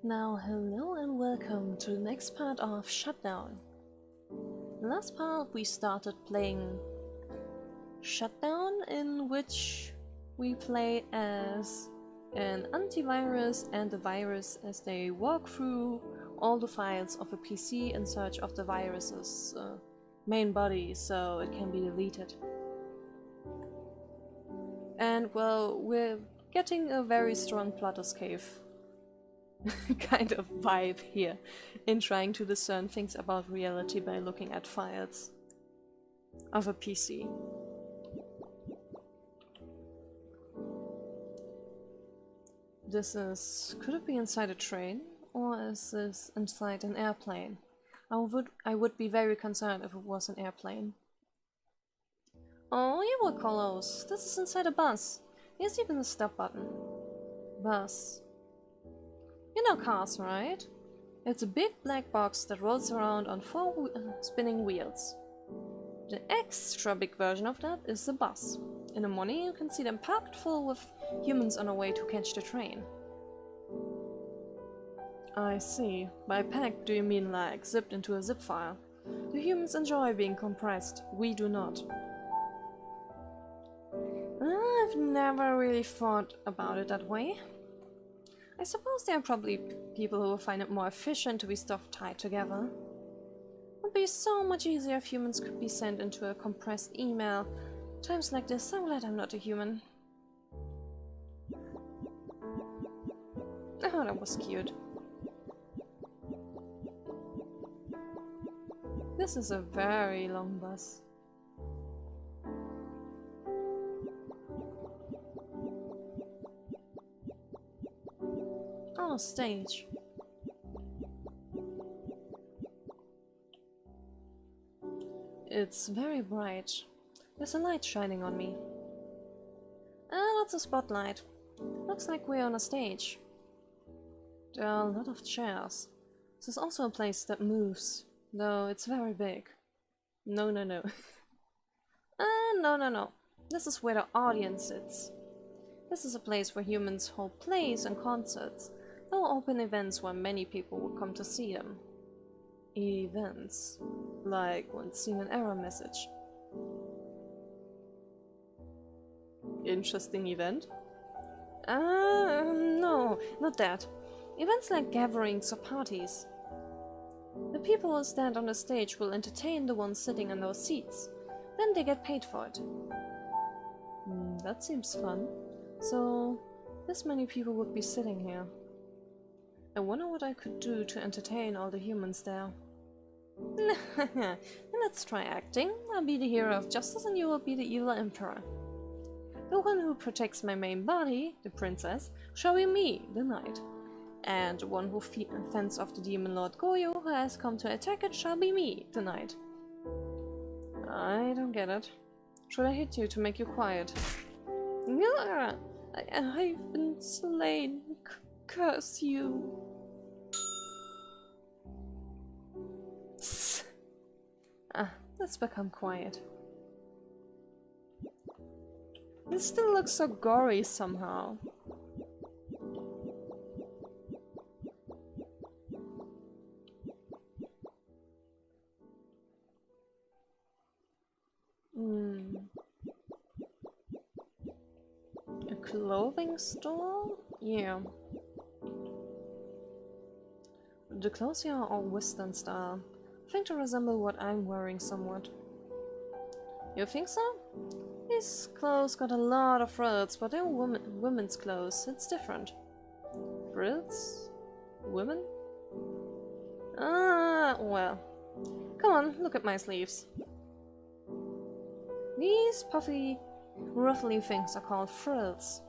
Now, hello and welcome to the next part of Shutdown. Last part we started playing Shutdown, in which we play as an antivirus and a virus as they walk through all the files of a PC in search of the virus's main body so it can be deleted. And well, we're getting a very strong Plotter's Cave kind of vibe here in trying to discern things about reality by looking at files of a PC. Could it be inside a train, or is this inside an airplane? I would be very concerned if it was an airplane. Oh, you were close. This is inside a bus. Here's even a stop button. Bus. You know cars, right? It's a big black box that rolls around on four spinning wheels. The extra big version of that is the bus. In the morning you can see them packed full with humans on their way to catch the train. I see. By packed, do you mean like zipped into a zip file? The humans enjoy being compressed. We do not. I've never really thought about it that way. I suppose there are probably people who will find it more efficient to be stuff tied together. It would be so much easier if humans could be sent into a compressed email. Times like this, I'm glad I'm not a human. Oh, that was cute. This is a very long bus. Oh, stage. It's very bright. There's a light shining on me. That's a spotlight. Looks like we're on a stage. There are a lot of chairs. This is also a place that moves, though it's very big. No. No. This is where the audience sits. This is a place where humans hold plays and concerts. They'll open events where many people will come to see them. Events. Like when seeing an error message. Interesting event? No, not that. Events like gatherings or parties. The people who stand on the stage will entertain the ones sitting in those seats. Then they get paid for it. That seems fun. So, this many people would be sitting here. I wonder what I could do to entertain all the humans there. Let's try acting. I'll be the hero of justice and you will be the evil emperor. The one who protects my main body, the princess, shall be me, the knight. And the one who fends off the demon lord Goyou, who has come to attack it, shall be me, the knight. I don't get it. Should I hit you to make you quiet? I've been slain. Curse you. Let's become quiet. It still looks so gory somehow. A clothing store? Yeah. The clothes here are all Western style. I think they resemble what I'm wearing somewhat. You think so? These clothes got a lot of frills, but they're women's clothes. It's different. Frills? Women? Well. Come on, look at my sleeves. These puffy, ruffly things are called frills.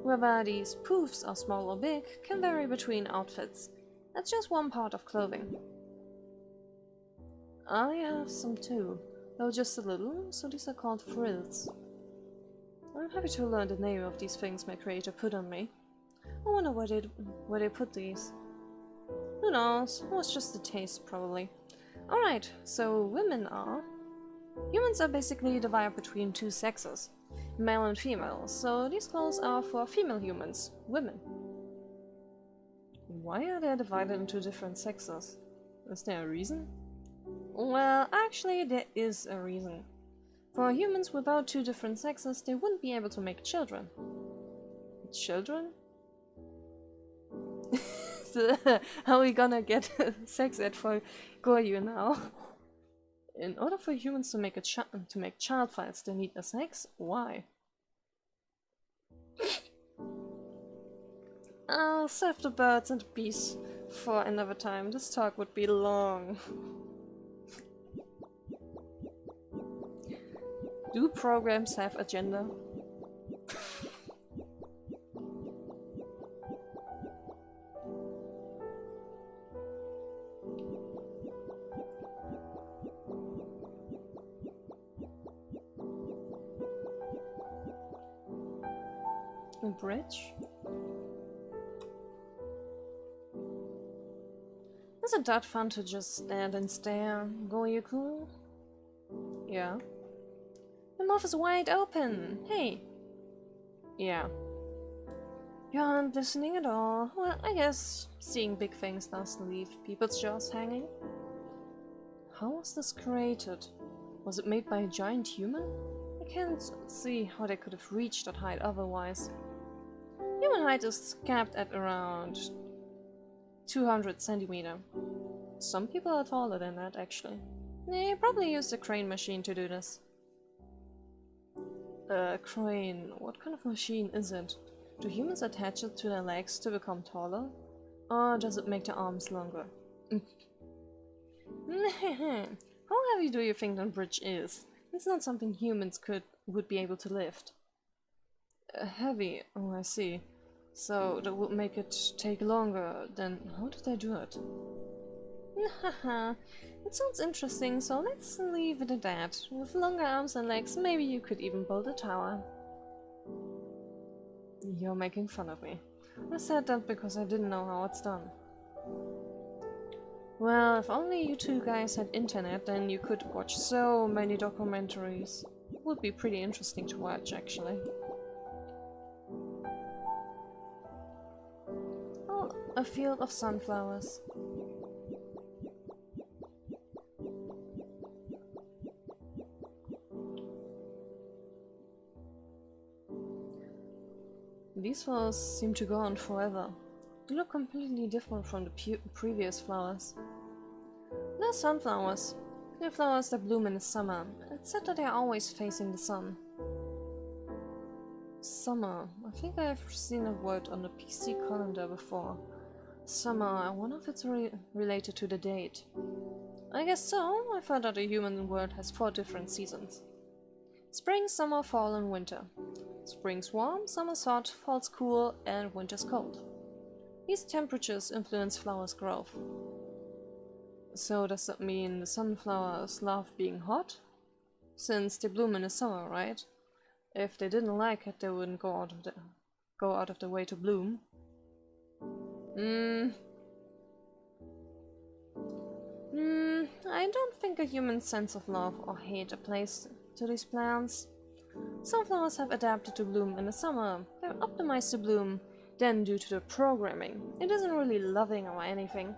Whether these poofs are small or big can vary between outfits. That's just one part of clothing. I have some too, though just a little, so these are called frills. I'm happy to learn the name of these things my creator put on me. I wonder where they put these. Who knows? It was just a taste, probably. Alright, so women are... Humans are basically divided between two sexes, male and female, so these clothes are for female humans, women. Why are they divided into different sexes? Is there a reason? Well, actually there is a reason. For humans without two different sexes, they wouldn't be able to make children. Children? So, how are we gonna get sex ed for Goyou now? In order for humans to make child files, they need a sex? Why? I'll save the birds and the bees for another time. This talk would be long. Do programs have a gender? A bridge? Isn't that fun to just stand and stare? Goyou cool? Yeah. The mouth is wide open! Hey! Yeah. You aren't listening at all. Well, I guess seeing big things does leave people's jaws hanging. How was this created? Was it made by a giant human? I can't see how they could have reached that height otherwise. Human height is capped at around 200 centimeters. Some people are taller than that, actually. They probably used a crane machine to do this. A crane? What kind of machine is it? Do humans attach it to their legs to become taller? Or does it make their arms longer? How heavy do you think that bridge is? It's not something humans would be able to lift. Heavy? Oh, I see. So that would make it take longer. Then how did they do it? Haha, it sounds interesting, so let's leave it at that. With longer arms and legs, maybe you could even build a tower. You're making fun of me. I said that because I didn't know how it's done. Well, if only you two guys had internet, then you could watch so many documentaries. It would be pretty interesting to watch, actually. Oh, a field of sunflowers. These flowers seem to go on forever. They look completely different from the previous flowers. They're sunflowers. They're flowers that bloom in the summer. It's said that they're always facing the sun. Summer. I think I've seen a word on the PC calendar before. Summer. I wonder if it's related to the date. I guess so. I thought that the human world has 4 different seasons. Spring, summer, fall and winter. Spring's warm, summer's hot, fall's cool, and winter's cold. These temperatures influence flowers' growth. So does that mean the sunflowers love being hot? Since they bloom in the summer, right? If they didn't like it, they wouldn't go out of the way to bloom. I don't think a human sense of love or hate applies to these plants. Sunflowers have adapted to bloom in the summer. They're optimized to bloom. Then due to the programming, it isn't really loving or anything.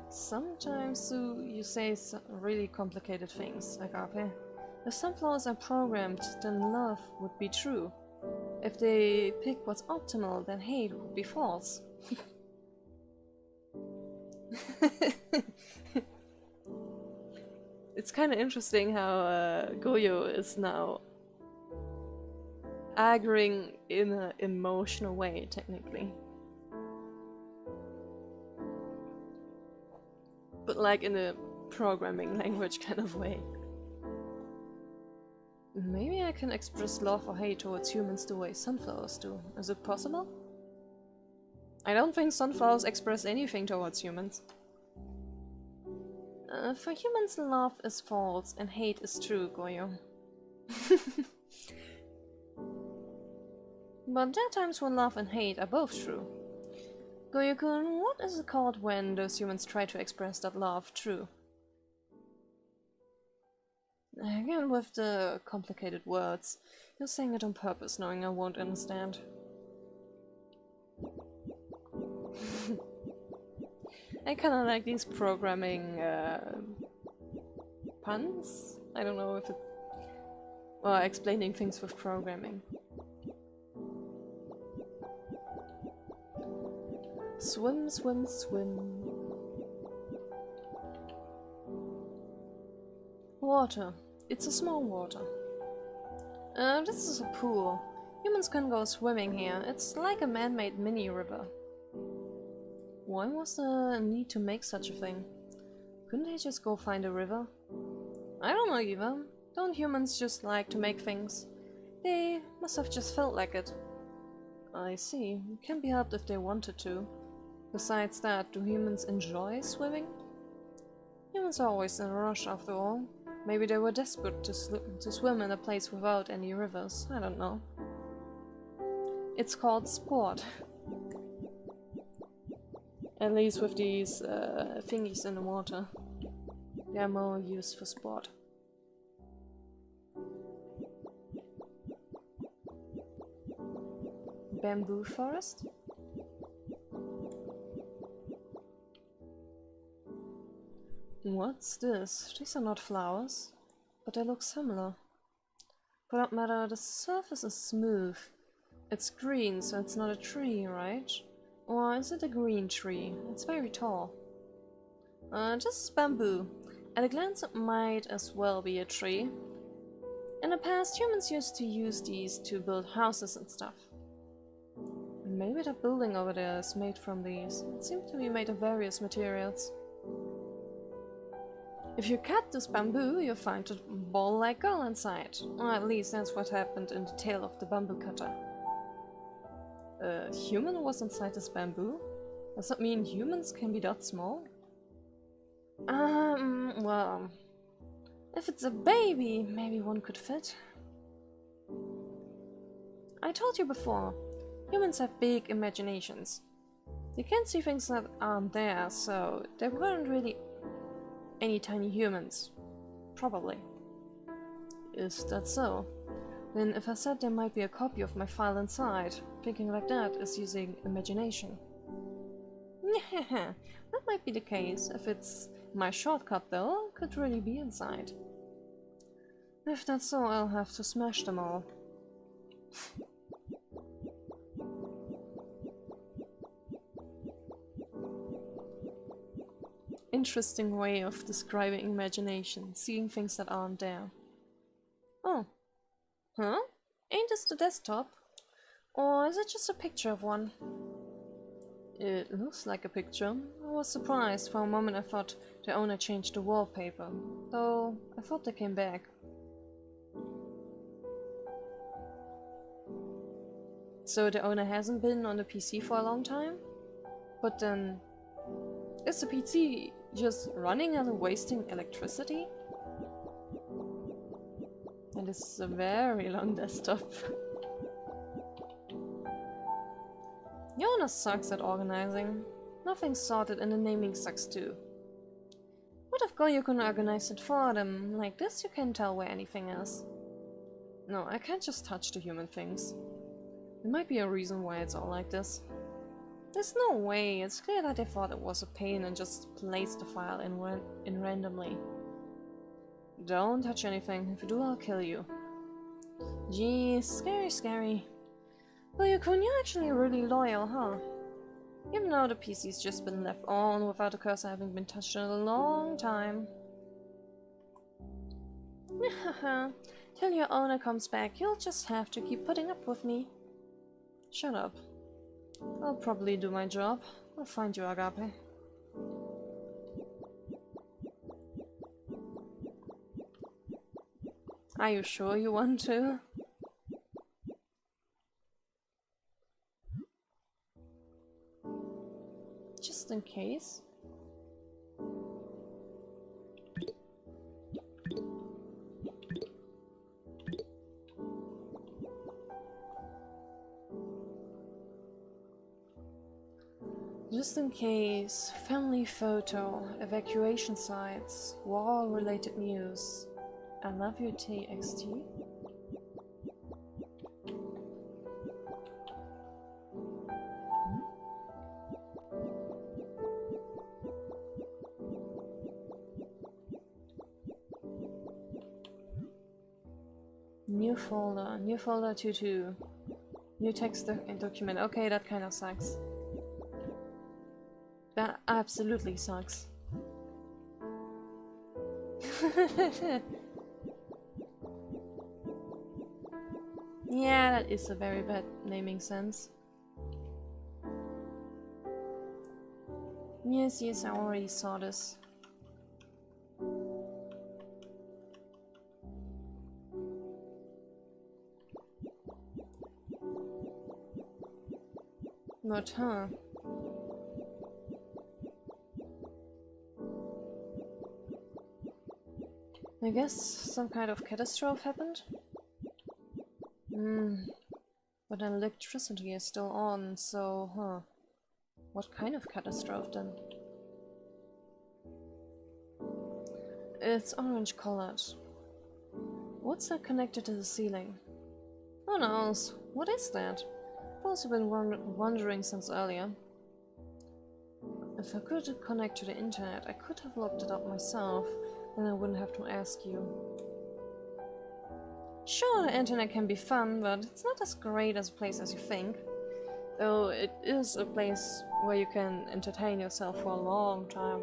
Sometimes you say really complicated things, Agape. If sunflowers are programmed, then love would be true. If they pick what's optimal, then hate would be false. It's kind of interesting how Goyou is now arguing in an emotional way, technically. But like in a programming language kind of way. Maybe I can express love or hate towards humans the way sunflowers do. Is it possible? I don't think sunflowers express anything towards humans. For humans, love is false and hate is true, Goyou. But there are times when love and hate are both true. Goyou-kun, what is it called when those humans try to express that love true? Again with the complicated words. You're saying it on purpose, knowing I won't understand. I kinda like these programming puns? I don't know if it... or explaining things with programming. Swim, swim, swim. Water. It's a small water. This is a pool. Humans can go swimming here. It's like a man-made mini-river. Why was there a need to make such a thing? Couldn't they just go find a river? I don't know either. Don't humans just like to make things? They must have just felt like it. I see. It can be helped if they wanted to. Besides that, do humans enjoy swimming? Humans are always in a rush after all. Maybe they were desperate to swim in a place without any rivers. I don't know. It's called sport. At least with these thingies in the water. They are more used for sport. Bamboo forest? What's this? These are not flowers, but they look similar. For that matter, the surface is smooth. It's green, so it's not a tree, right? Or is it a green tree? It's very tall. Just bamboo. At a glance it might as well be a tree. In the past, humans used to use these to build houses and stuff. Maybe the building over there is made from these. It seems to be made of various materials. If you cut this bamboo, you'll find a ball-like girl inside. Or at least that's what happened in the tale of the bamboo cutter. A human was inside this bamboo? Does that mean humans can be that small? Well... if it's a baby, maybe one could fit. I told you before, humans have big imaginations. They can't see things that aren't there, so there weren't really any tiny humans. Probably. Is that so? Then if I said there might be a copy of my file inside, thinking like that is using imagination. That might be the case. If it's my shortcut though, could really be inside. If that's so, I'll have to smash them all. Interesting way of describing imagination, seeing things that aren't there. Oh. Huh? Ain't this the desktop? Or is it just a picture of one? It looks like a picture. I was surprised. For a moment I thought the owner changed the wallpaper, though I thought they came back. So the owner hasn't been on the PC for a long time? But then... is the PC just running and wasting electricity? And this is a very long desktop. The owner sucks at organizing. Nothing's sorted and the naming sucks too. What if Goyou can organize it for them? Like this you can tell where anything is. No, I can't just touch the human things. There might be a reason why it's all like this. There's no way. It's clear that they thought it was a pain and just placed the file in randomly. Don't touch anything. If you do, I'll kill you. Geez, scary, scary. Well, Coon, you're actually really loyal, huh? Even though the PC's just been left on without the cursor having been touched in a long time. Till your owner comes back, you'll just have to keep putting up with me. Shut up. I'll probably do my job. I'll find you, Agape. Are you sure you want to? Just in case. Just in case, family photo, evacuation sites, war-related news. I love you TXT. New folder 22. New text document. Okay, that kind of sucks. That absolutely sucks. Yeah, that is a very bad naming sense. Yes, yes, I already saw this. Not, huh? I guess some kind of catastrophe happened? But electricity is still on, so, huh. What kind of catastrophe then? It's orange colored. What's that connected to the ceiling? Who knows? What is that? I've also been wondering since earlier. If I could connect to the internet, I could have looked it up myself, then I wouldn't have to ask you. Sure, the internet can be fun, but it's not as great as a place as you think. Though it is a place where you can entertain yourself for a long time.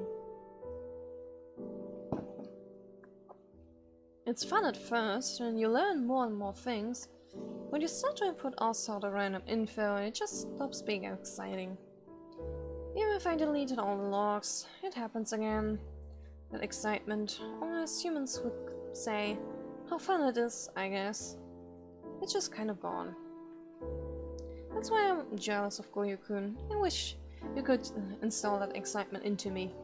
It's fun at first, and you learn more and more things. When you start to input all sort of random info, it just stops being exciting. Even if I deleted all the logs, it happens again. That excitement, or as humans would say, how fun it is, I guess. It's just kind of gone. That's why I'm jealous of Goyou-kun. I wish you could install that excitement into me.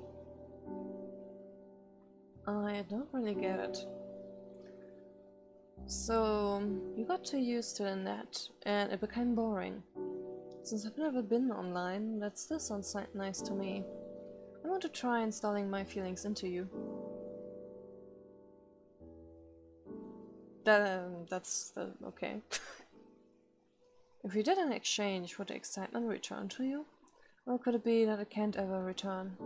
I don't really get it. So, you got too used to the net, and it became boring. Since I've never been online, that still sounds nice to me. I want to try installing my feelings into you. That's okay. If we did an exchange, would the excitement return to you? Or could it be that it can't ever return?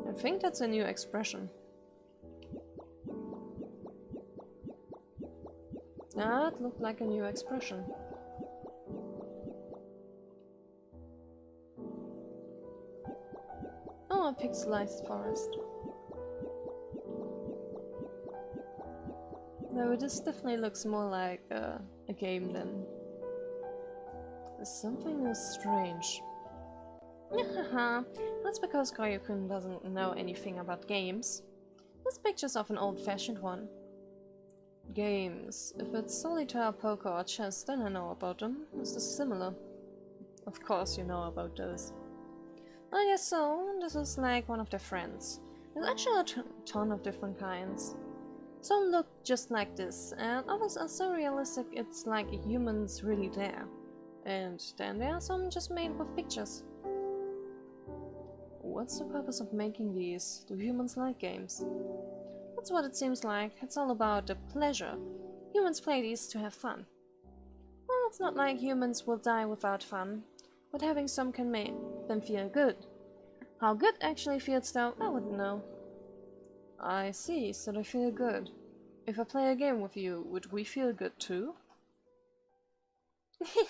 I think that's a new expression. That looked like a new expression. Oh, a pixelized forest. No, this definitely looks more like a game than... Something is strange. Haha, that's because Goyou-kun doesn't know anything about games. This picture's of an old-fashioned one. Games. If it's solitaire, poker, or chess, then I know about them. Is this similar? Of course you know about those. I guess so. This is like one of their friends. There's actually a ton of different kinds. Some look just like this, and others are so realistic it's like a human's really there. And then there are some just made with pictures. What's the purpose of making these? Do humans like games? That's what it seems like. It's all about the pleasure. Humans play these to have fun. Well, it's not like humans will die without fun, but having some can make them feel good. How good actually feels though, I wouldn't know. I see, so they feel good. If I play a game with you, would we feel good too?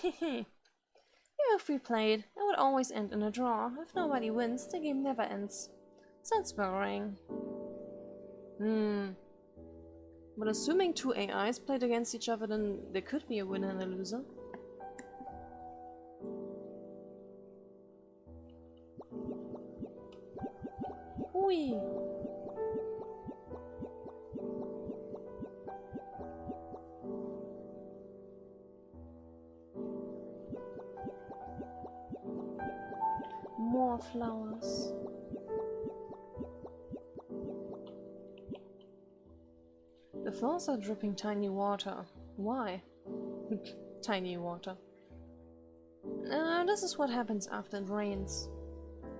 Even if we played, it would always end in a draw. If nobody wins, the game never ends. Sounds boring. But assuming two AIs played against each other, then there could be a winner and a loser. Whee! More flowers. The floors are dripping tiny water. Why? Tiny water. This is what happens after it rains.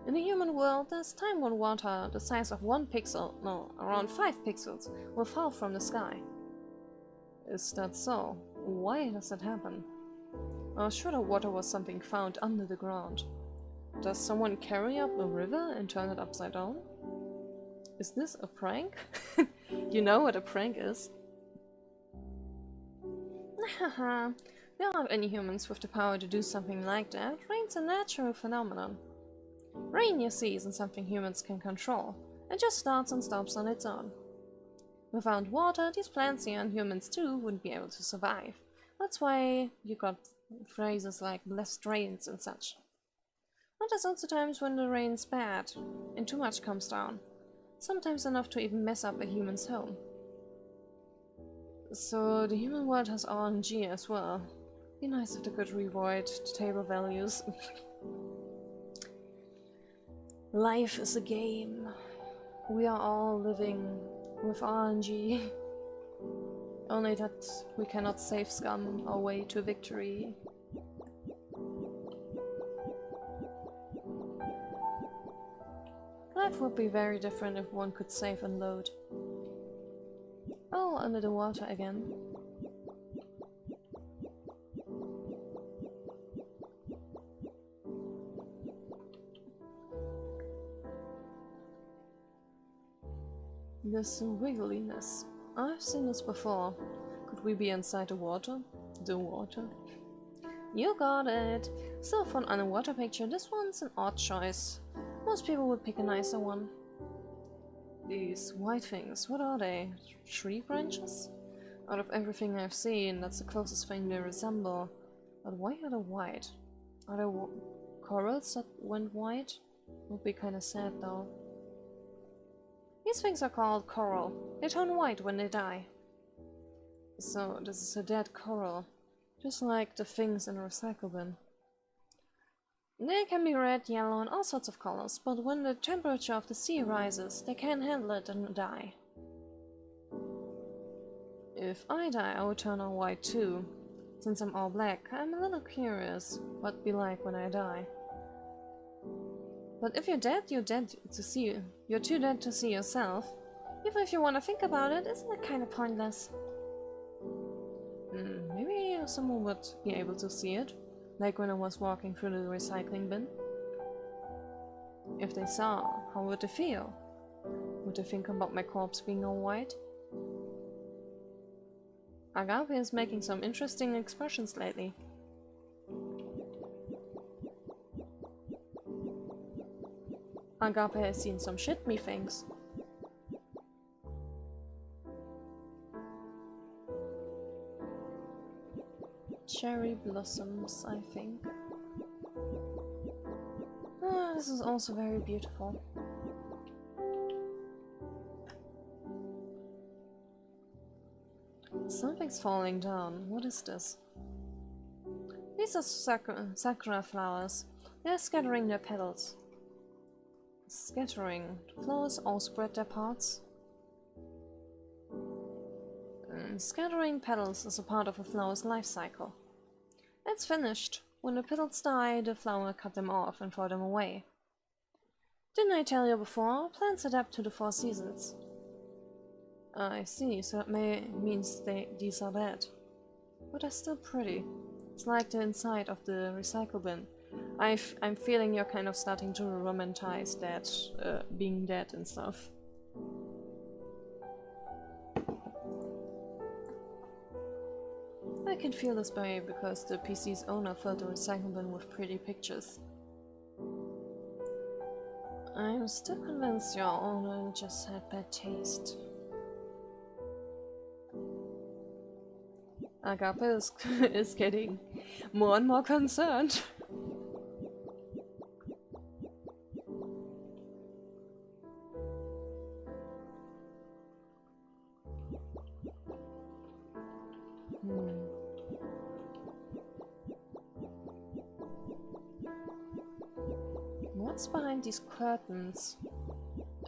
In the human world, there's time when water the size of 1 pixel, no, around 5 pixels, will fall from the sky. Is that so? Why does that happen? I was sure that water was something found under the ground. Does someone carry up a river and turn it upside down? Is this a prank? You know what a prank is? Haha, we don't have any humans with the power to do something like that. Rain's a natural phenomenon. Rain, you see, isn't something humans can control. It just starts and stops on its own. Without water, these plants here and humans too wouldn't be able to survive. That's why you got phrases like blessed rains and such. But there's also times when the rain's bad and too much comes down. Sometimes enough to even mess up a human's home. So the human world has RNG as well. Be nice if they could rewrite the table values. Life is a game. We are all living with RNG. Only that we cannot save scum our way to victory. Life would be very different if one could save and load. Oh, under the water again. This wiggliness. I've seen this before. Could we be inside the water? The water? You got it! Still for an underwater picture, this one's an odd choice. Most people would pick a nicer one. These white things, what are they? Tree branches? Out of everything I've seen, that's the closest thing they resemble. But why are they white? Are there corals that went white? Would be kinda sad though. These things are called coral. They turn white when they die. So this is a dead coral. Just like the things in a recycle bin. They can be red, yellow and all sorts of colors, but when the temperature of the sea rises, they can't handle it and die. If I die, I will turn all white too. Since I'm all black, I'm a little curious what it'd be like when I die. But if you're dead, you're dead to see you. You're too dead to see yourself. Even if you want to think about it, isn't it kind of pointless? Maybe someone would be able to see it. Like when I was walking through the recycling bin. If they saw, how would they feel? Would they think about my corpse being all white? Agape is making some interesting expressions lately. Agape has seen some shit me things. Cherry blossoms, I think. Ah, this is also very beautiful. Something's falling down. What is this? These are Sakura Flowers. They are scattering their petals. Scattering. The flowers all spread their parts. Scattering petals is a part of a flower's life cycle. It's finished. When the petals die, the flower cut them off and throw them away. Didn't I tell you before? Plants adapt to the 4 seasons. I see, so that means these are dead. But they're still pretty. It's like the inside of the recycle bin. I'm feeling you're kind of starting to romanticize that, being dead and stuff. I can feel this way because the PC's owner filled the recycle bin with pretty pictures. I'm still convinced your owner just had bad taste. Agape is getting more and more concerned. What's behind these curtains?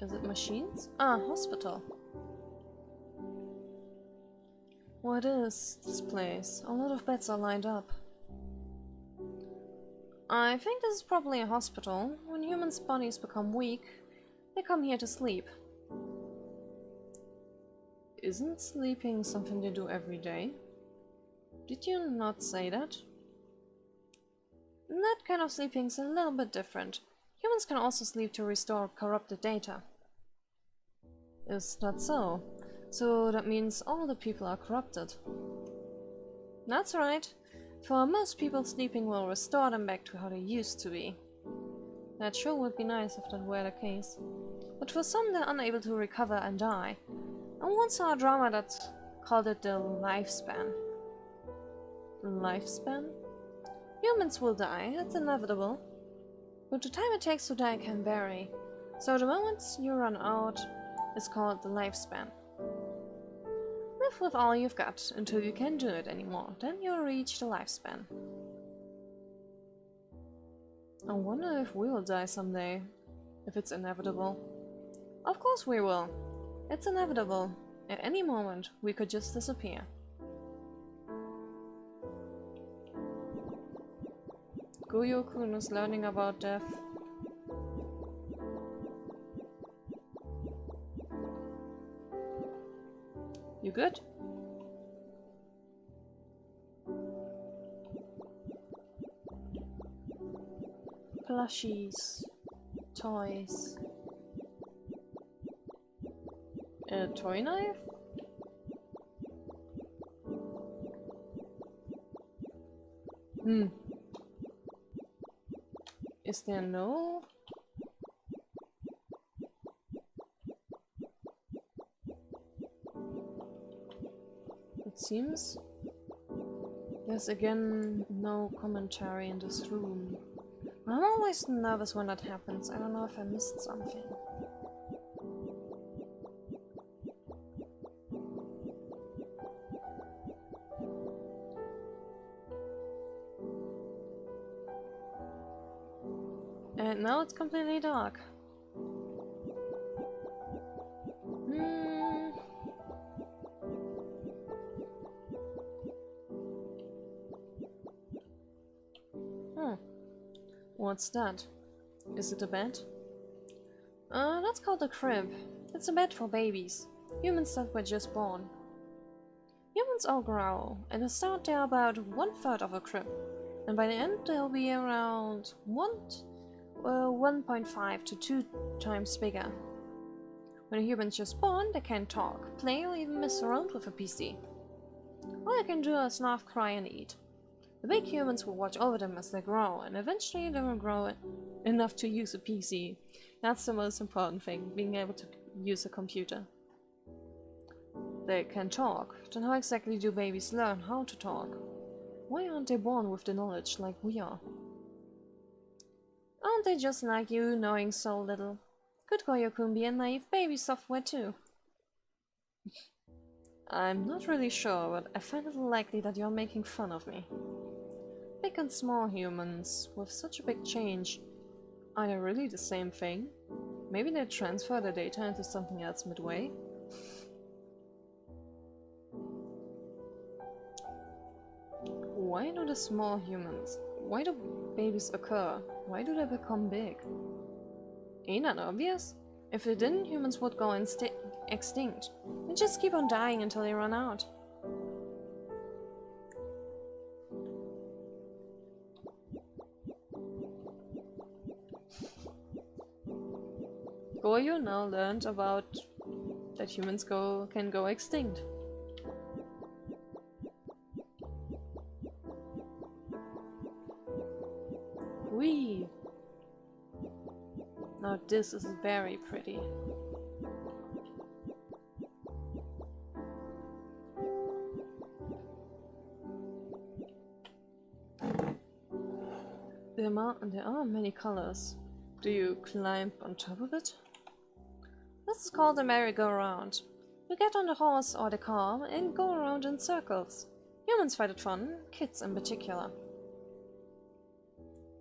Is it machines? Ah, hospital. What is this place? A lot of beds are lined up. I think this is probably a hospital. When humans' bodies become weak, they come here to sleep. Isn't sleeping something they do every day? Did you not say that? That kind of sleeping is a little bit different. Humans can also sleep to restore corrupted data. Is that so? So that means all the people are corrupted. That's right. For most people, sleeping will restore them back to how they used to be. That sure would be nice if that were the case. But for some, they're unable to recover and die. I once saw a drama that called it the lifespan. Lifespan? Humans will die, it's inevitable. But the time it takes to die can vary. So the moment you run out is called the lifespan. Live with all you've got until you can't do it anymore, then you'll reach the lifespan. I wonder if we'll die someday, if it's inevitable. Of course we will. It's inevitable. At any moment, we could just disappear. Goyou Coon is learning about death. You good? Plushies. Toys. A toy knife? Is there no? It seems there's again no commentary in this room. I'm always nervous when that happens. I don't know if I missed something. And now it's completely dark. What's that? Is it a bed? That's called a crib. It's a bed for babies. Humans that were just born. Humans all grow. At the start they're about 1/3 of a crib. And by the end they'll be around 1.5 to 2 times bigger. When a human's just born, they can't talk, play, or even mess around with a PC. All they can do is laugh, cry, and eat. The big humans will watch over them as they grow, and eventually they will grow enough to use a PC. That's the most important thing, being able to use a computer. They can talk. Then how exactly do babies learn how to talk? Why aren't they born with the knowledge like we are? Aren't they just like you, knowing so little? Could Goyou be a naive baby software too? I'm not really sure, but I find it likely that you're making fun of me. Big and small humans, with such a big change, are they really the same thing? Maybe they transfer the data into something else midway? Why do the small humans? Why do babies occur? Why do they become big? Ain't that obvious? If they didn't, humans would go extinct. They just keep on dying until they run out. Goyou now learned about that humans can go extinct. Whee! Now this is very pretty. There are many colors. Do you climb on top of it? This is called the MerryGoRound. You get on the horse or the car and go around in circles. Humans find it fun, kids in particular.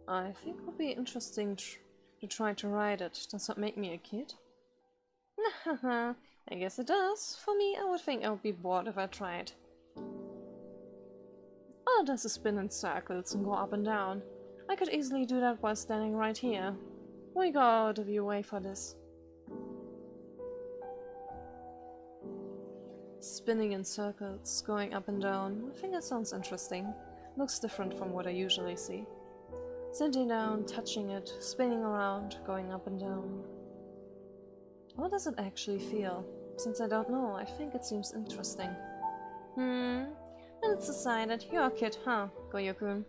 I think it would be interesting to try to ride it. Does that make me a kid? Haha, I guess it does. For me, I would think I would be bored if I tried. Oh, does it spin in circles and go up and down? I could easily do that while standing right here. We go out of your way for this. Spinning in circles, going up and down. I think that sounds interesting. Looks different from what I usually see. Sitting down, touching it, spinning around, going up and down. How does it actually feel? Since I don't know, I think it seems interesting. And it's decided. You're a kid, huh, Goyou-kun?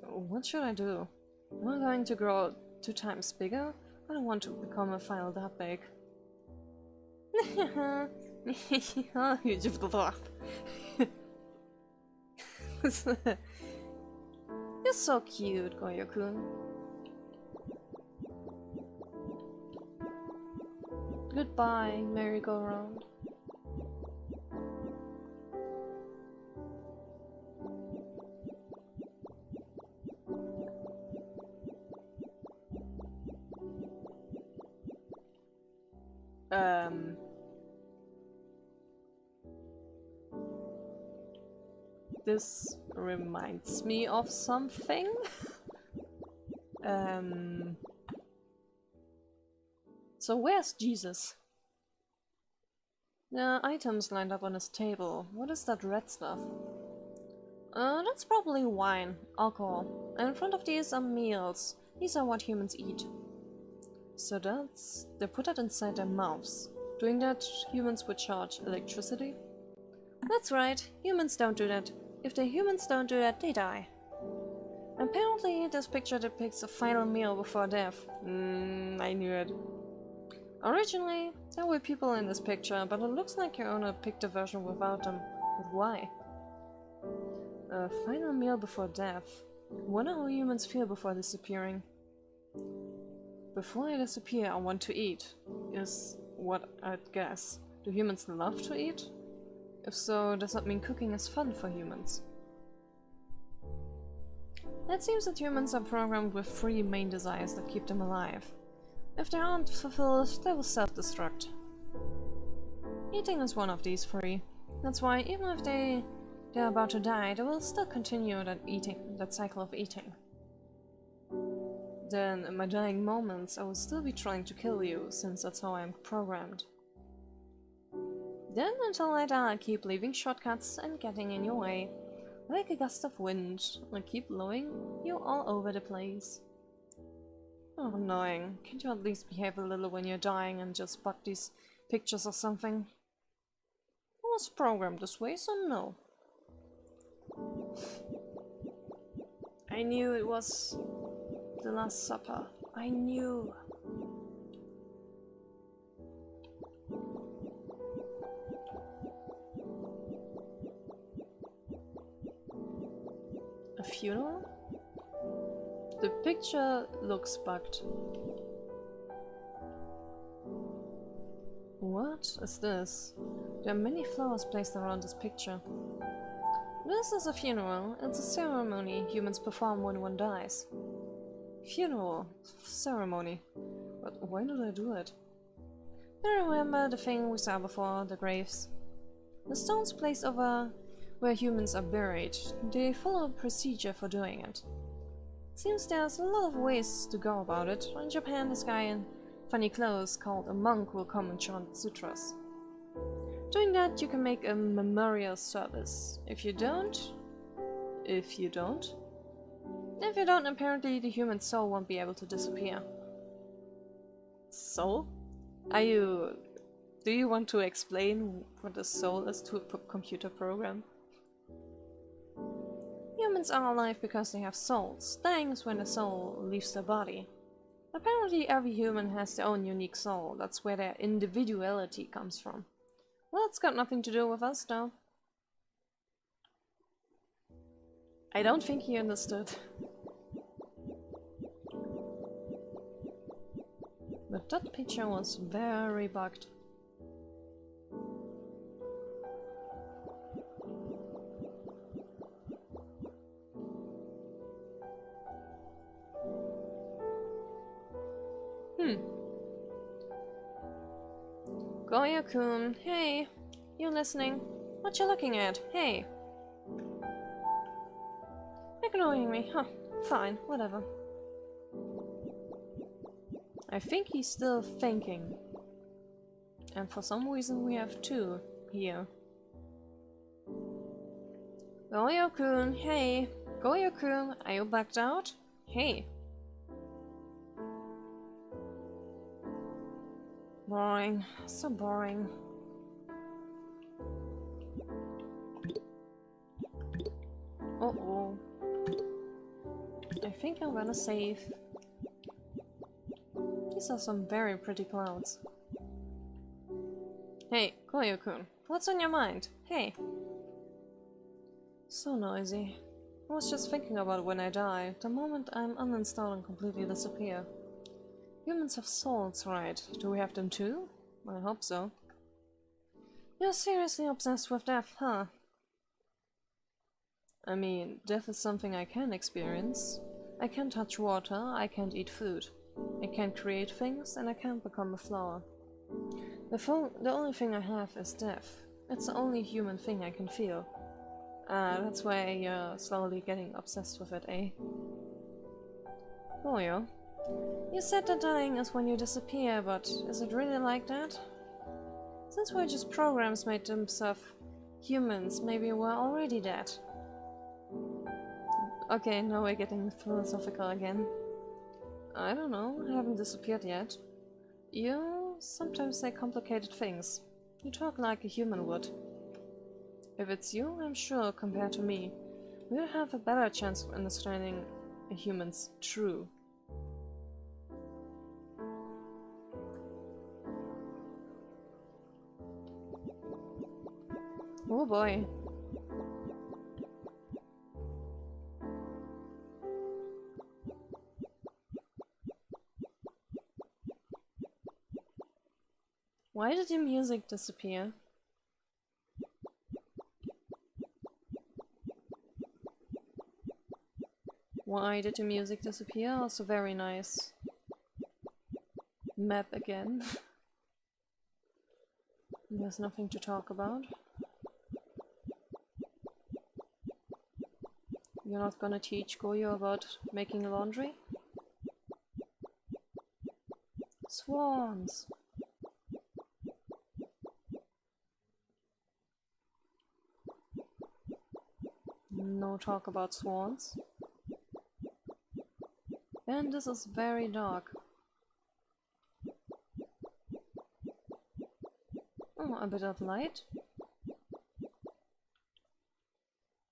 What should I do? Am I going to grow 2 times bigger? I don't want to become a file that big. You're so cute, Goyou-kun. Goodbye, MerryGoRound. This reminds me of something. So where's Jesus? There are items lined up on his table. What is that red stuff? That's probably wine, alcohol. And in front of these are meals. These are what humans eat. So they put that inside their mouths. Doing that, humans would charge electricity? That's right, humans don't do that. If the humans don't do that, they die. Apparently, this picture depicts a final meal before death. I knew it. Originally, there were people in this picture, but it looks like your owner picked a version without them. But why? A final meal before death. Wonder how humans feel before disappearing. Before I disappear, I want to eat, is what I'd guess. Do humans love to eat? If so, does that mean cooking is fun for humans? It seems that humans are programmed with 3 main desires that keep them alive. If they aren't fulfilled, they will self-destruct. Eating is one of these 3. That's why even if they're about to die, they will still continue that cycle of eating. Then, in my dying moments, I will still be trying to kill you, since that's how I am programmed. Then, until I die, I keep leaving shortcuts and getting in your way. Like a gust of wind, I keep blowing you all over the place. Oh, annoying. Can't you at least behave a little when you're dying and just bug these pictures or something? I was programmed this way, so no. I knew it was the Last Supper. I knew. A funeral? The picture looks bugged. What is this? There are many flowers placed around this picture. This is a funeral. It's a ceremony humans perform when one dies. Funeral ceremony. But why did I do it? I remember the thing we saw before, the graves. The stones placed over where humans are buried. They follow a procedure for doing it. Seems there's a lot of ways to go about it. In Japan, this guy in funny clothes called a monk will come and chant sutras. Doing that, you can make a memorial service. If you don't, apparently the human soul won't be able to disappear. Soul? Do you want to explain what a soul is to a computer program? Humans are alive because they have souls. Dying is when a soul leaves their body. Apparently every human has their own unique soul. That's where their individuality comes from. Well, it's got nothing to do with us, though. I don't think he understood. But that picture was very bugged. Goyou-kun, hey! You listening? What you looking at? Hey! Ignoring me, huh? Fine, whatever. I think he's still thinking. And for some reason we have two here. Goyou-kun, hey! Goyou-kun, are you backed out? Hey! Boring. So boring. Uh-oh. I think I'm gonna save. These are some very pretty clouds. Hey, Goyou-kun, what's on your mind? Hey! So noisy. I was just thinking about when I die, the moment I'm uninstalled and completely disappear. Humans have souls, right? Do we have them too? I hope so. You're seriously obsessed with death, huh? I mean, death is something I can experience. I can't touch water, I can't eat food. I can't create things, and I can't become a flower. The only thing I have is death. It's the only human thing I can feel. That's why you're slowly getting obsessed with it, eh? Goyou, you said that dying is when you disappear, but is it really like that? Since we're just programs made themselves humans, maybe we're already dead. Okay, now we're getting philosophical again. I don't know, I haven't disappeared yet. You sometimes say complicated things. You talk like a human would. If it's you, I'm sure, compared to me, we'll have a better chance of understanding a human's true. Oh boy. Why did the music disappear? Why did the music disappear? Also very nice. Map again. There's nothing to talk about. You're not gonna teach Goyou about making laundry? Swans! No talk about swans. And this is very dark. Oh, a bit of light.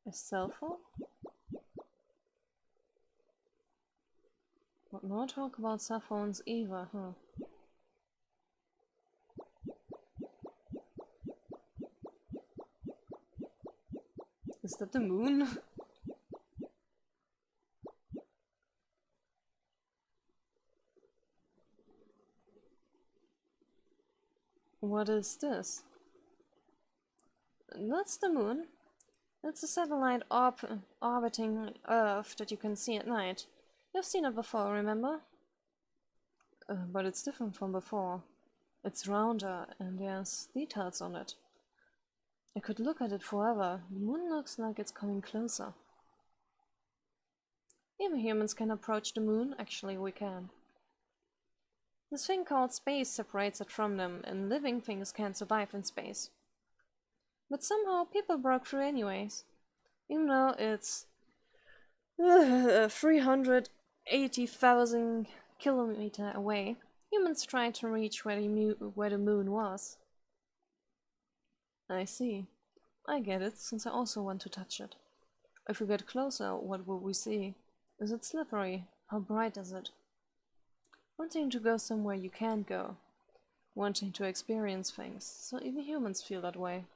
A cell phone? But no talk about cell phones either, huh? Is that the moon? What is this? That's the moon. It's a satellite orbiting Earth that you can see at night. You've seen it before, remember? But it's different from before. It's rounder and there's details on it. I could look at it forever. The moon looks like it's coming closer. Even humans can approach the moon. Actually, we can. This thing called space separates it from them, and living things can't survive in space. But somehow people broke through anyways. Even though it's 380,000 kilometers away, humans tried to reach where the moon was. I see. I get it, since I also want to touch it. If we get closer, what will we see? Is it slippery? How bright is it? Wanting to go somewhere you can't go. Wanting to experience things, so even humans feel that way.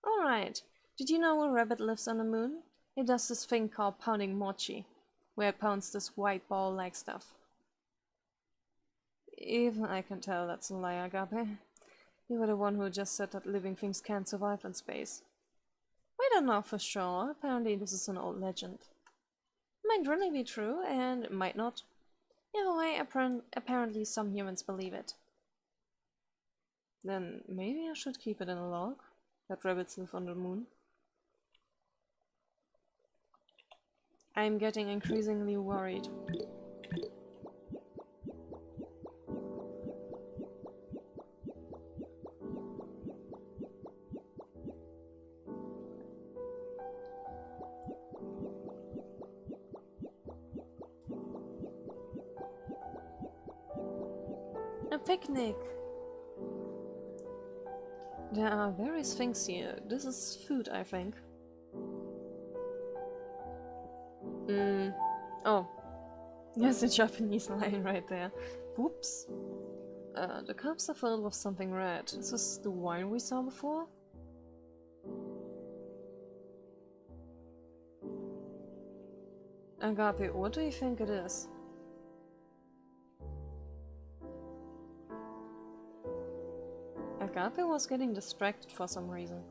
Alright, did you know a rabbit lives on the moon? It does this thing called pounding mochi, where it pounds this white ball-like stuff. Even I can tell that's a lie, Agape. You were the one who just said that living things can't survive in space. We don't know for sure. Apparently this is an old legend. It might really be true, and it might not. Either way, apparently some humans believe it. Then maybe I should keep it in a log, that rabbits live on the moon. I'm getting increasingly worried. A picnic! There are various things here. This is food, I think. Oh. There's a Japanese line right there. Whoops. The cups are filled with something red. Is this the wine we saw before? Agape, what do you think it is? Agape was getting distracted for some reason.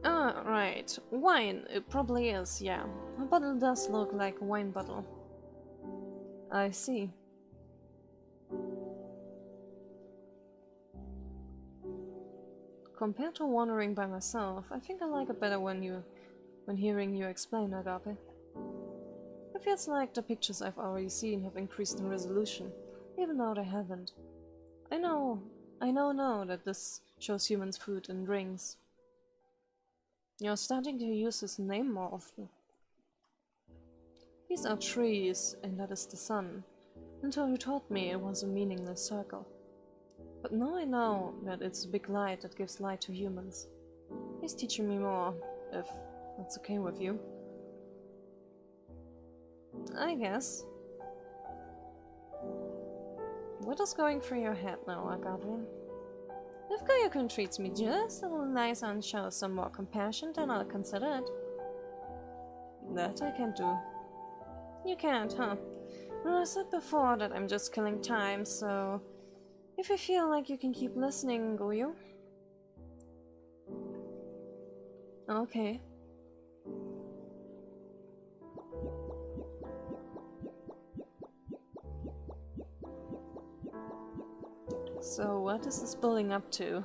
Ah, right. Wine. It probably is, yeah. A bottle does look like a wine bottle. I see. Compared to wandering by myself, I think I like it better when hearing you explain, Agape. It feels like the pictures I've already seen have increased in resolution, even though they haven't. I know now that this shows humans food and drinks. You're starting to use his name more often. These are trees, and that is the sun, until you told me it was a meaningless circle. But now I know that it's a big light that gives light to humans. He's teaching me more, if that's okay with you. I guess. What is going through your head now, Agape? If Goyou treats me just a little nicer and shows some more compassion, then I'll consider it. That I can do. You can't, huh? Well, I said before that I'm just killing time, so... If you feel like you can keep listening, Goyou. Okay. So, what is this building up to?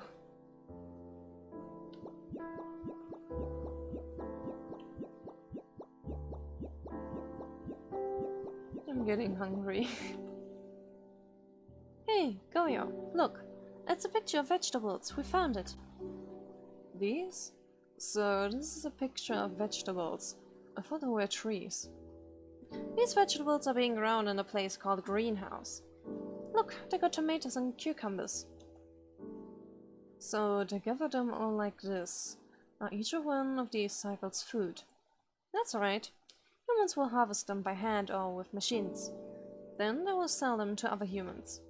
I'm getting hungry. Hey, Goyou, look! It's a picture of vegetables. We found it. These? So, this is a picture of vegetables. I thought they were trees. These vegetables are being grown in a place called Greenhouse. Look, they got tomatoes and cucumbers. So they gather them all like this. Now each one of these cycles food. That's right. Humans will harvest them by hand or with machines. Then they will sell them to other humans.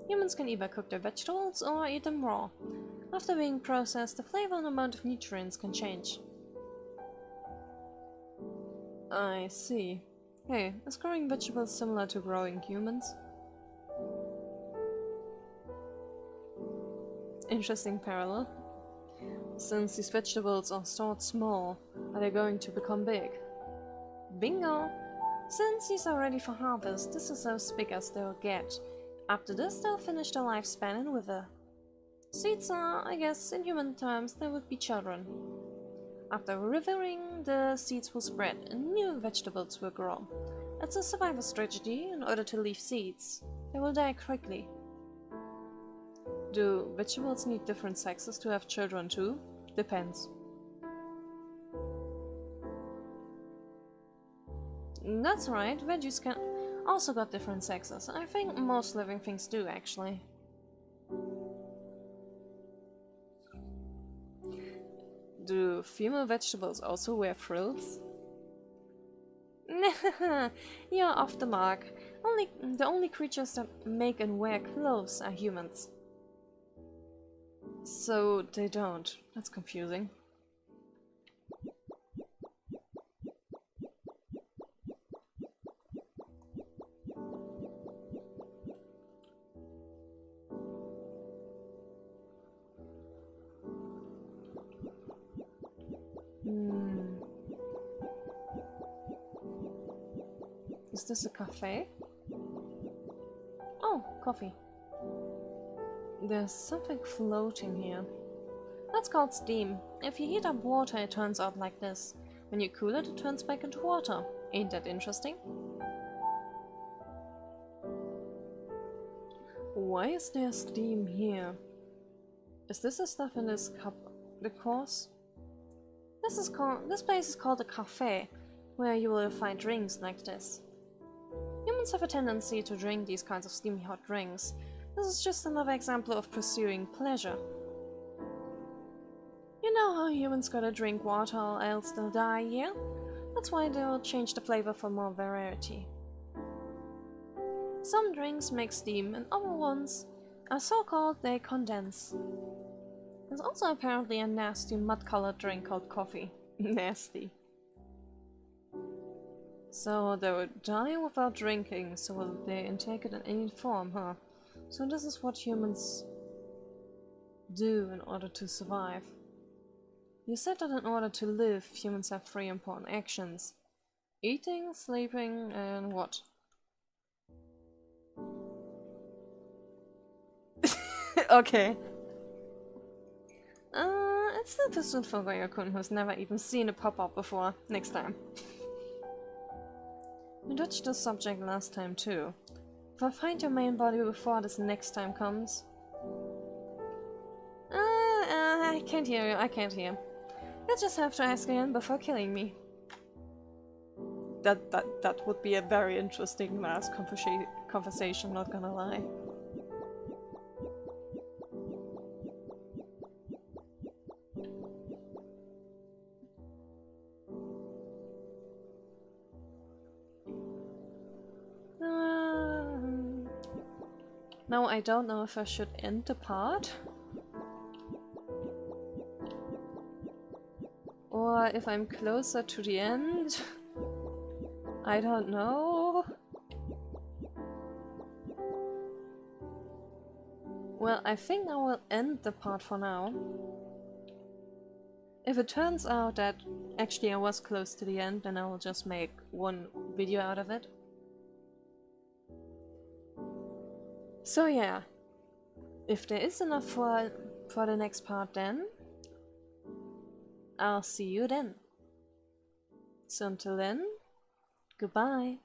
Humans can either cook their vegetables or eat them raw. After being processed, the flavor and amount of nutrients can change. I see. Hey, is growing vegetables similar to growing humans? Interesting parallel. Since these vegetables are stored small, are they going to become big? Bingo! Since these are ready for harvest, this is as big as they'll get. After this, they'll finish their lifespan and wither. Seeds are, I guess, in human terms, they would be children. After withering, the seeds will spread and new vegetables will grow. It's a survival strategy in order to leave seeds. They will die quickly. Do vegetables need different sexes to have children too? Depends. That's right, veggies can also got different sexes. I think most living things do, actually. Do female vegetables also wear frills? You're off the mark. The only creatures that make and wear clothes are humans. So they don't. That's confusing. Is this a cafe? Oh, coffee. There's something floating here. That's called steam. If you heat up water, it turns out like this. When you cool it, it turns back into water. Ain't that interesting? Why is there steam here? Is this the stuff in this cup? The course? This place is called a cafe, where you will find drinks like this. Humans have a tendency to drink these kinds of steamy hot drinks. This is just another example of pursuing pleasure. You know how humans gotta drink water or else they'll die, yeah? That's why they'll change the flavor for more variety. Some drinks make steam and other ones are so called they condense. There's also apparently a nasty mud-colored drink called coffee. Nasty. So they would die without drinking, so will they intake it in any form, huh? So this is what humans do in order to survive. You said that in order to live, humans have 3 important actions. Eating, sleeping, and what? Okay. It's still too soon for Goyou-kun, who's never even seen a pop-up before. Next time. We dodged this subject last time too. If I find your main body before this next time comes... I can't hear you, I can't hear. You'll just have to ask again before killing me. That would be a very interesting last conversation, not gonna lie. Now I don't know if I should end the part or if I'm closer to the end. I don't know. Well, I think I will end the part for now. If it turns out that actually I was close to the end, then I will just make one video out of it. So yeah, if there is enough for the next part, then I'll see you then. So until then, goodbye.